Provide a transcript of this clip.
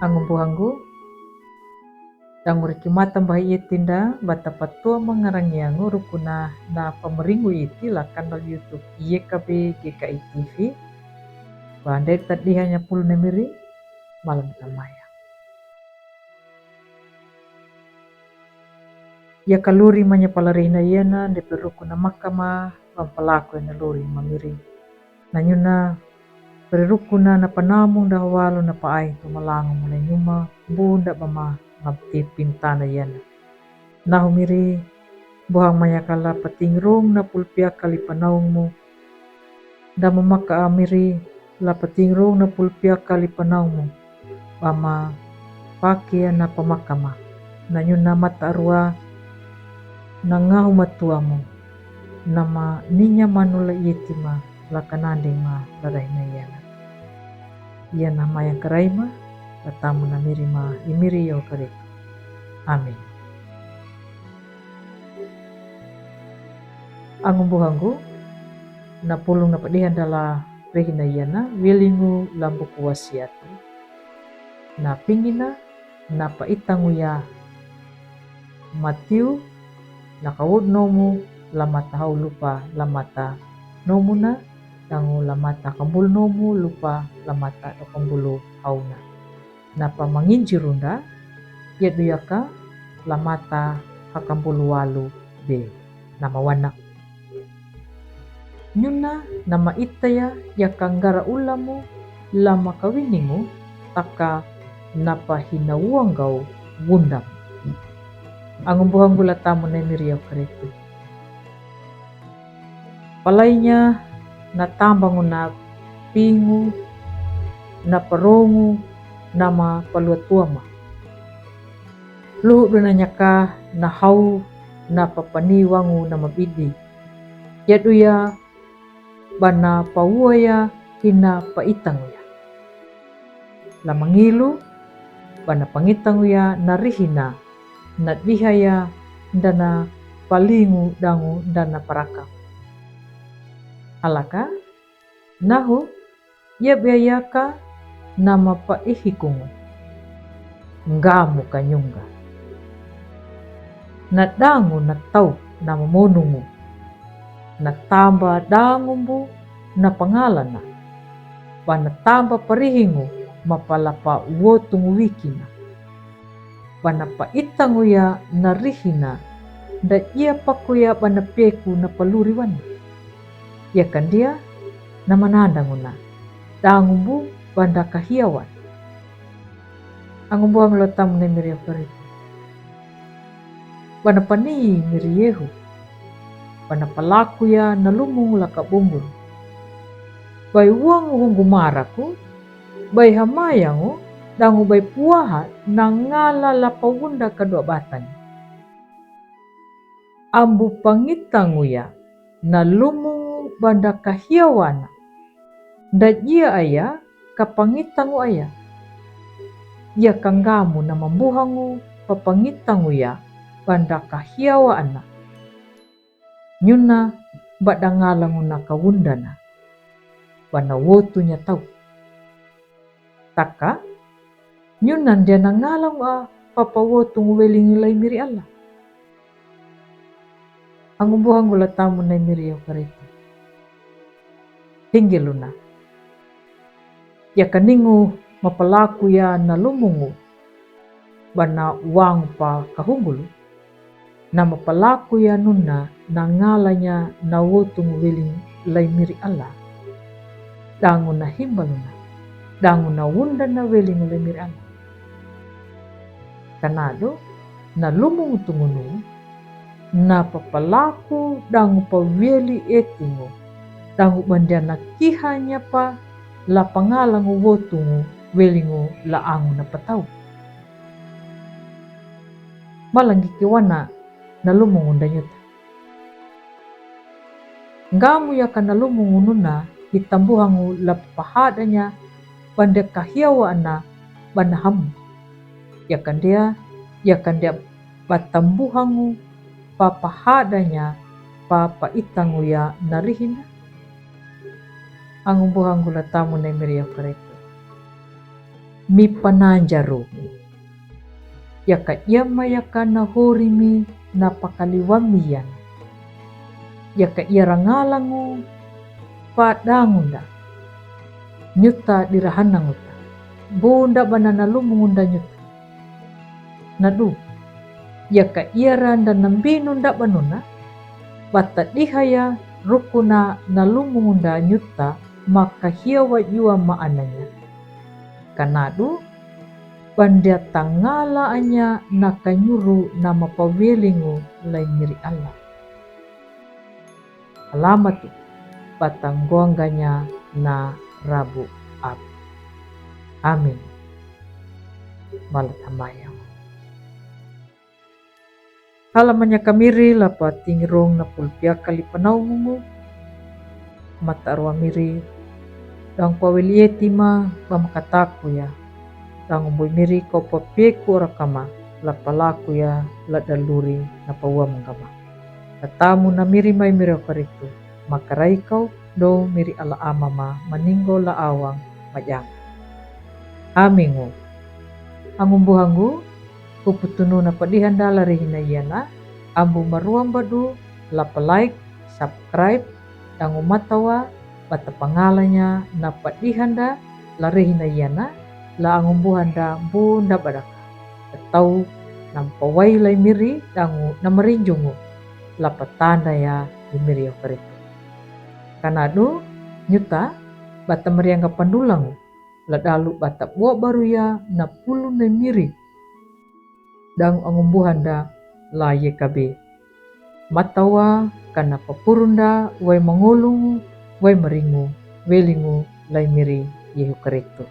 Angumbuhanggu dan murikimatan bahi tinda batapatua mengarangiangu rukuna na pameringu iti la kanal YouTube YKB GKI TV bandai tadi hanya puluh nemiri malam tamaya ya kaluri manya palarina yana depe rukuna makama pampalaku na luri mamiri nanyuna perukuna na panamung dahwalu na paai tu malangu mulai nyuma bunda bama ngabti pintana yana nahumiri buhang mayakala patingrong na pulpia kali panaungmu da mamaka amiri la patingrong na pulpia kali panaungmu bama pakia na pamakama nanyuna mata arua na ngahu matuamu nama ninya manula yetima la kananding ma larai na yana yana mayang karaima tatamu na mirima imiri yo karetu amin. Angumbuhanggu na pulung na padihan dala rehina yana wilingu lambuku wasiatu na pingina na paitangu ya matiu na kawud nomu lamata hau lupa lamata nomuna dangu lamata kambul nomu lupa lamata do kambulu hauna na pamanginjirunda yaduyaka lamata hakambulu walu be nama wanak nyuna nama itaya yakanggara ulamu lama kawiningu taka napa hinauanggau wundam angumbuhanggu latamu nemiriau karetu palainya na tambangu na pingu na perongu nama paluatuama luhu dunanyaka na hau na papaniwangu nama bidi yaduya bana pauaya hina paitangu ya la mangilu bana pangitangu ya narihina nadvihaya dana palingu dangu dana paraka alaka nahu ya biayaka nama paihikungu ngamu kanyunga na dangu na tau nama monungu na tamba dangumbu na pangalana bana tamba parihingu mapalapa wotungu wikina bana paitangu ya narihina da ia pakuya bana peku na paluriwan ya kan dia na manandanguna dangumbu banda kahiawan angumbu ang lotam na miriya paritu bana pani miriyehu bana palaku ya nalumung laka bumbur bai uang hungumaraku bai hamayangu dangu bai puaha nangala lapawunda kadua batan ambu pangitangu ya nalumung banda kahiawana dajia aya kapangitangu aya ya kanggamu na mambuhangu papangitangu ya banda kahiawana nyuna badangalangu na kawundana bana wotunya tau taka nyunan dia nangalangu a papawotungu welingi lai miri Allah angumbuhangu latamu na miri yo karetu hinggiluna ya kaningu mapalaku ya nalumungu bana uang pa kahungulu na mapalaku ya nuna nangalanya na wotungu weling lai miri Allah dangu na himbaluna dangu na wunda na weling lai miri Allah kanado na lumungu tungunu na papalaku dangu paweli etingu dangu bandiana kihanya pa la pangalangu wotungu welingu laangu na patau malangi kiwana na lumungu danyuta ngamu ya kana lumungu nuna hitambuhangu la pahadanya banda kahiawa na banahamu ya kandia batambuhangu papahadanya papa itangu ya narihina angumbuhangu latamu na miriya karetu mi pananjaro. Yaka yama yaka nahorimi napakaliwamian. Yaka iarangalangu padangunda. Nyuta dirahananguta. Bunda banana lumungunda nyuta. Nadu. Yaka iaranda nambinunda banuna. Bata dihaya rukuna nalumungunda nyuta maka hiawa jua maananya. Kanadu bandia tangala anya nakanyuru nama pawelingu lain miri Allah. Alamatu batanggongganya na Rabu Ab. Amin. Malatamayang. Halamanya kamiri lapa tingrong na pulpia kali panaumungu. Mata arwa miri. Dang pawelieti ma bamakataku ya. Dang umboy miri kau papeku rakama. Lapa laku ya ladaluri na pawa manggama. Katamu na miri may miri karitu. Makaray kau do miri ala amama maninggo la awang majang. Amingu. Angumbuhangu. Kuputunu na padihan dalari hinayana. Ambu maruang badu. Lapa like, subscribe. Dan umatawa. Bata pangalanya na padihanda lari hinayana. La angumbuhanda bunda badaka. Atau nampaway lay miri. Dangu namarinjungu. Lapa tanda ya miri okaritu. Kanadu nyuta. Bata meriangga pandulang. Ladalu bata buat baru ya na pulu na miri. Dang angumbuhanda la yekabe. Matawa kana papurunda way mangulung way meringu welingu lay miri yehu karitu.